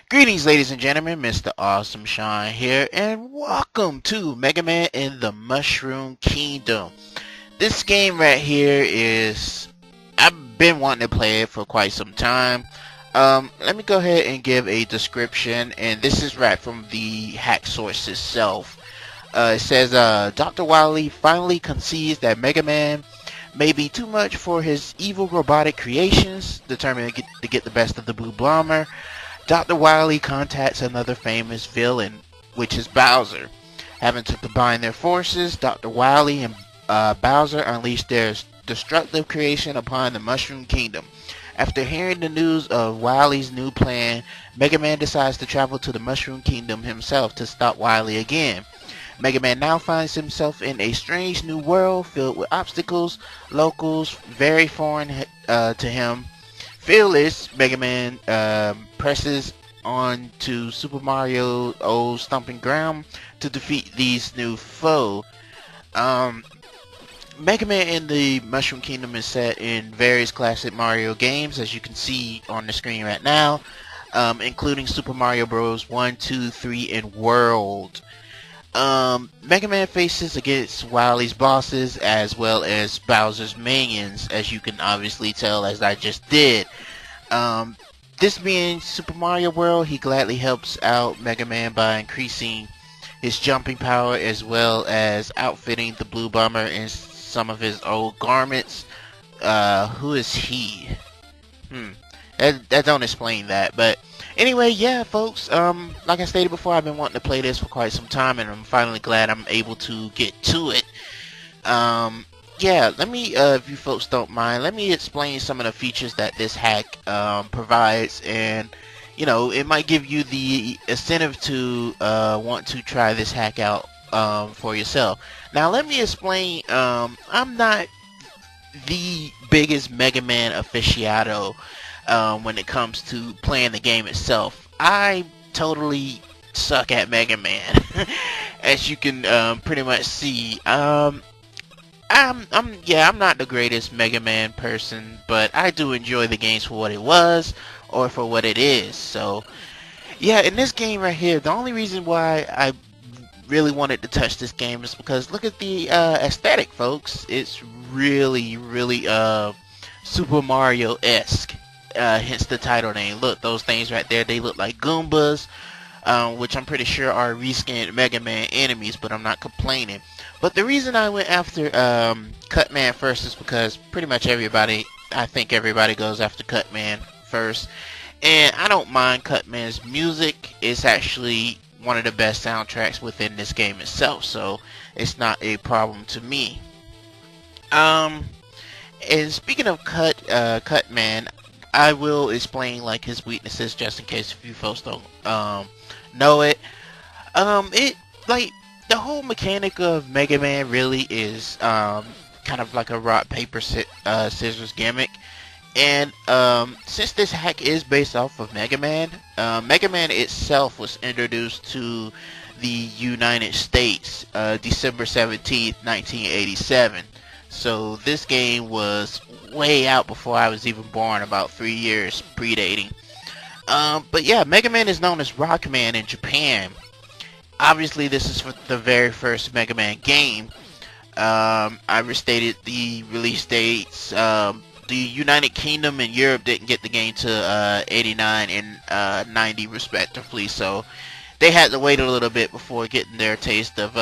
Greetings, ladies and gentlemen. Mr. Awesome Shine here, and welcome to Mega Man in the Mushroom Kingdom. This game right here is... I've been wanting to play it for quite some time. Let me go ahead and give a description, and this is right from the hack source itself. It says, Dr. Wily finally concedes that Mega Man may be too much for his evil robotic creations, determined to get the best of the Blue Bomber. Dr. Wily contacts another famous villain, which is Bowser. Having to combine their forces, Dr. Wily and Bowser unleash their destructive creation upon the Mushroom Kingdom. After hearing the news of Wily's new plan, Mega Man decides to travel to the Mushroom Kingdom himself to stop Wily again. Mega Man now finds himself in a strange new world filled with obstacles, locals very foreign to him. Fearless, Mega Man presses on to Super Mario's old stomping ground to defeat these new foe. Um, Mega Man in the Mushroom Kingdom is set in various classic Mario games, as you can see on the screen right now, including Super Mario Bros. 1, 2, 3, and World. Mega Man faces against Wily's bosses as well as Bowser's minions, as you can obviously tell as I just did. This being Super Mario World, he gladly helps out Mega Man by increasing his jumping power as well as outfitting the Blue Bomber in some of his old garments. Who is he? That don't explain that, but anyway, yeah, folks. Like I stated before, I've been wanting to play this for quite some time, and I'm finally glad I'm able to get to it. Yeah, let me, if you folks don't mind, let me explain some of the features that this hack provides, and you know, it might give you the incentive to want to try this hack out for yourself. Now, let me explain. I'm not the biggest Mega Man aficionado when it comes to playing the game itself. I totally suck at Mega Man, as you can pretty much see. I'm not the greatest Mega Man person, but I do enjoy the games for what it was or for what it is. So yeah, in this game right here, the only reason why I really wanted to touch this game is because look at the aesthetic, folks. It's really Super Mario-esque. Hence the title name. Look, those things right there, they look like Goombas, which I'm pretty sure are reskinned Mega Man enemies, but I'm not complaining. But the reason I went after Cutman first is because pretty much I think everybody goes after Cutman first. And I don't mind Cutman's music. It's actually one of the best soundtracks within this game itself, so it's not a problem to me. And speaking of Cutman, I will explain like his weaknesses just in case if you folks don't know it. It like the whole mechanic of Mega Man really is kind of like a rock paper scissors gimmick. And since this hack is based off of Mega Man itself was introduced to the United States December 17th, 1987. So this game was way out before I was even born, about 3 years predating. But yeah, Mega Man is known as Rockman in Japan. Obviously, this is for the very first Mega Man game. I restated the release dates. The United Kingdom and Europe didn't get the game to 89 and 90 respectively, so they had to wait a little bit before getting their taste of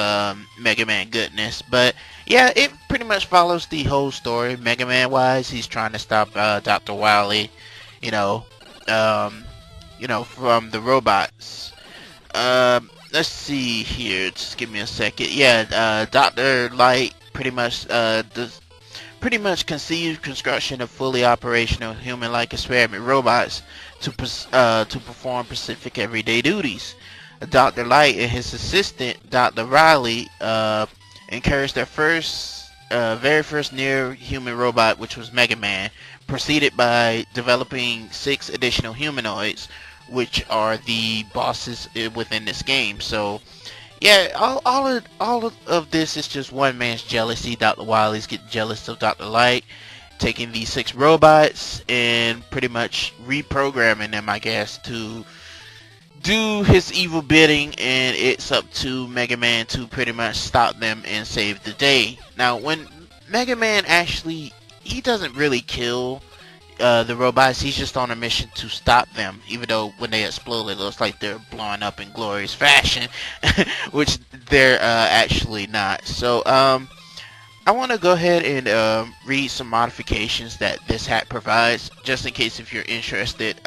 Mega Man goodness. But yeah, it pretty much follows the whole story. Mega Man wise, he's trying to stop Dr. Wily, you know, from the robots. Let's see here. Just give me a second. Yeah, Dr. Light pretty much conceived construction of fully operational human-like experiment robots to perform specific everyday duties. Dr. Light and his assistant, Dr. Wily, encouraged their very first near-human robot, which was Mega Man, proceeded by developing 6 additional humanoids, which are the bosses within this game. So yeah, all of this is just one man's jealousy. Dr. Wily's getting jealous of Dr. Light, taking these 6 robots and pretty much reprogramming them, I guess, to do his evil bidding, and it's up to Mega Man to pretty much stop them and save the day. Now, when Mega Man actually, he doesn't really kill the robots. He's just on a mission to stop them, even though when they explode it looks like they're blowing up in glorious fashion, which they're actually not. So I want to go ahead and read some modifications that this hack provides, just in case if you're interested,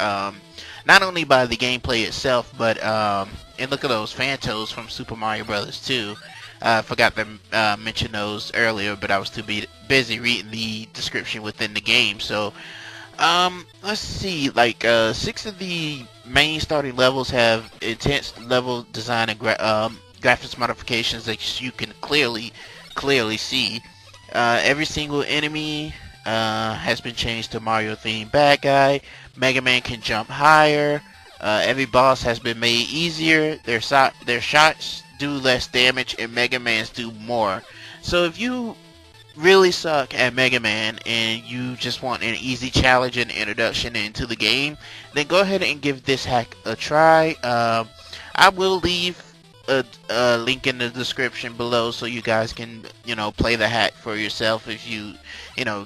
not only by the gameplay itself, but and look at those Phantos from Super Mario Brothers 2. I forgot to mention those earlier, but I was too busy reading the description within the game. So let's see, like 6 of the main starting levels have intense level design and graphics modifications that you can clearly see. Every single enemy has been changed to Mario themed bad guy. Mega Man can jump higher. Every boss has been made easier. Their shots do less damage, and Mega Man's do more. So if you really suck at Mega Man and you just want an easy challenge and introduction into the game, then go ahead and give this hack a try. I will leave a link in the description below so you guys can, play the hack for yourself if you,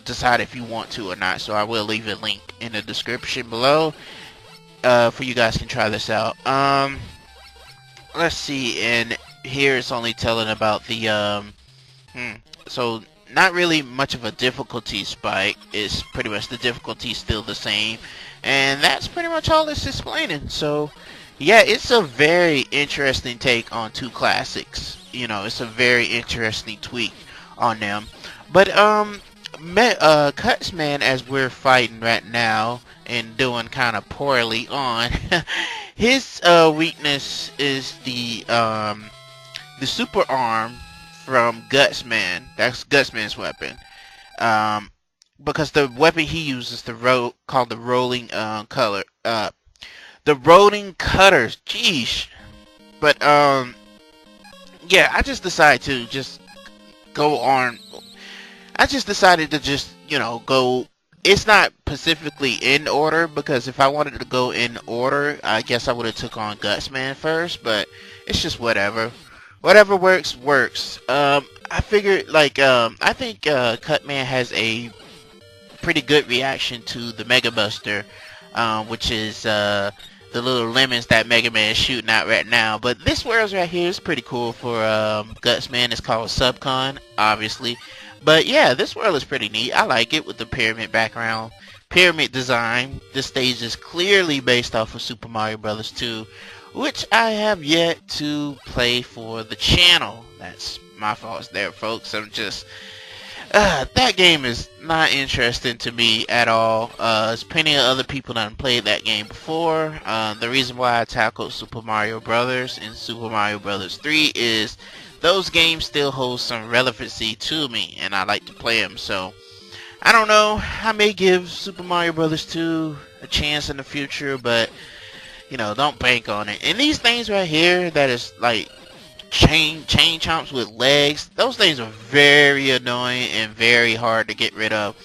decide if you want to or not. So I will leave a link in the description below for you guys can try this out. Let's see, and here it's only telling about the so not really much of a difficulty spike. It's pretty much the difficulty still the same, and that's pretty much all it's explaining. So yeah, it's a very interesting take on two classics. It's a very interesting tweak on them. But Cuts Man, as we're fighting right now and doing kind of poorly on, his weakness is the super arm from Gutsman. That's Gutsman's weapon. Because the weapon he uses called the rolling color. The rolling cutters. Jeez. But yeah, I just decided to just go on. I just decided to just go. It's not specifically in order, because if I wanted to go in order, I guess I would have took on Gutsman first. But it's just whatever. Whatever works. I figured, I think Cutman has a pretty good reaction to the Mega Buster, which is the little lemons that Mega Man is shooting out right now. But this world right here is pretty cool for Gutsman. It's called Subcon, obviously. But yeah, this world is pretty neat. I like it with the pyramid background, pyramid design. This stage is clearly based off of Super Mario Brothers 2, which I have yet to play for the channel. That's my fault there, folks. I'm just that game is not interesting to me at all. There's plenty of other people that have played that game before. The reason why I tackled Super Mario Brothers and Super Mario Brothers 3 is those games still hold some relevancy to me, and I like to play them. So I don't know. I may give Super Mario Brothers 2 a chance in the future, but don't bank on it. And these things right here, that is like chain chomps with legs, those things are very annoying and very hard to get rid of.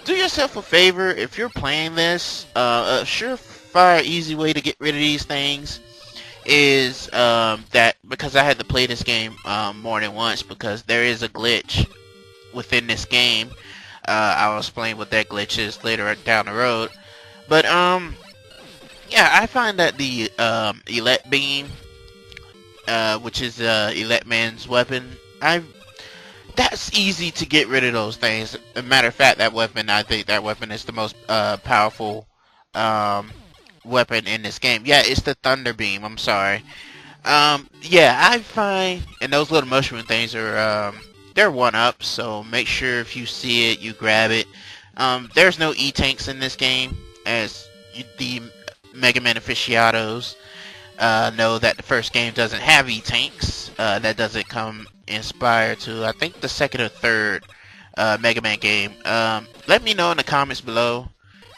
Do yourself a favor, if you're playing this, a surefire easy way to get rid of these things is that, because I had to play this game more than once, because there is a glitch within this game. I'll explain what that glitch is later down the road. But yeah, I find that the Elect Beam, which is Elect Man's weapon, that's easy to get rid of those things. As a matter of fact, I think that weapon is the most powerful weapon in this game. Yeah, it's the Thunder Beam. I'm sorry. Yeah, I find, and those little mushroom things are they're one-up. So make sure if you see it, you grab it. There's no E-tanks in this game, as the Mega Man aficionados know that the first game doesn't have E-tanks. That doesn't come inspired to, I think, the second or third Mega Man game. Let me know in the comments below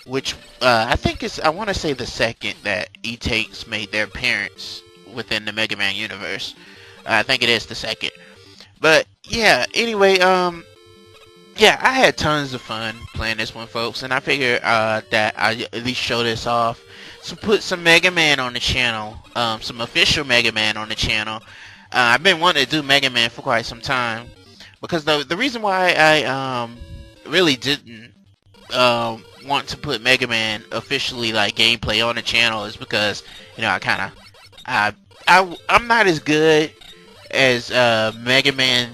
which, I think I want to say the second that E-tanks made their appearance within the Mega Man universe. I think it is the second. But yeah, anyway, yeah, I had tons of fun playing this one, folks, and I figured that I at least show this off to put some Mega Man on the channel, some official Mega Man on the channel. I've been wanting to do Mega Man for quite some time, because the reason why I really didn't want to put Mega Man officially like gameplay on the channel is because, you know, I'm not as good as Mega Man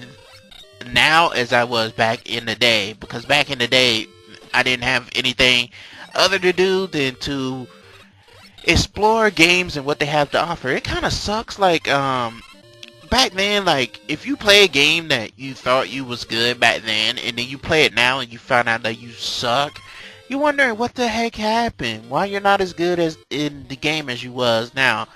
now as I was back in the day, because back in the day I didn't have anything other to do than to explore games and what they have to offer. It kind of sucks, like back then, like if you play a game that you thought you was good back then and then you play it now and you find out that you suck, you wondering what the heck happened, why you're not as good as in the game as you was now.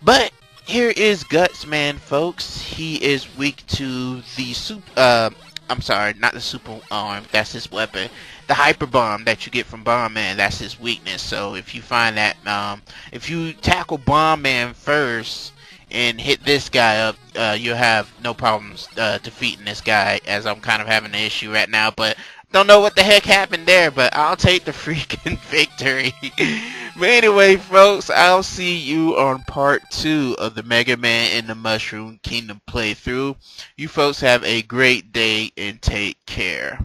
But here is Guts Man, folks. He is weak to the I'm sorry, not the super arm. That's his weapon. The hyper bomb that you get from Bomb Man. That's his weakness. So if you find that, if you tackle Bomb Man first and hit this guy up, you'll have no problems defeating this guy. As I'm kind of having an issue right now, but don't know what the heck happened there, but I'll take the freaking victory. But anyway, folks, I'll see you on part 2 of the Mega Man in the Mushroom Kingdom playthrough. You folks have a great day and take care.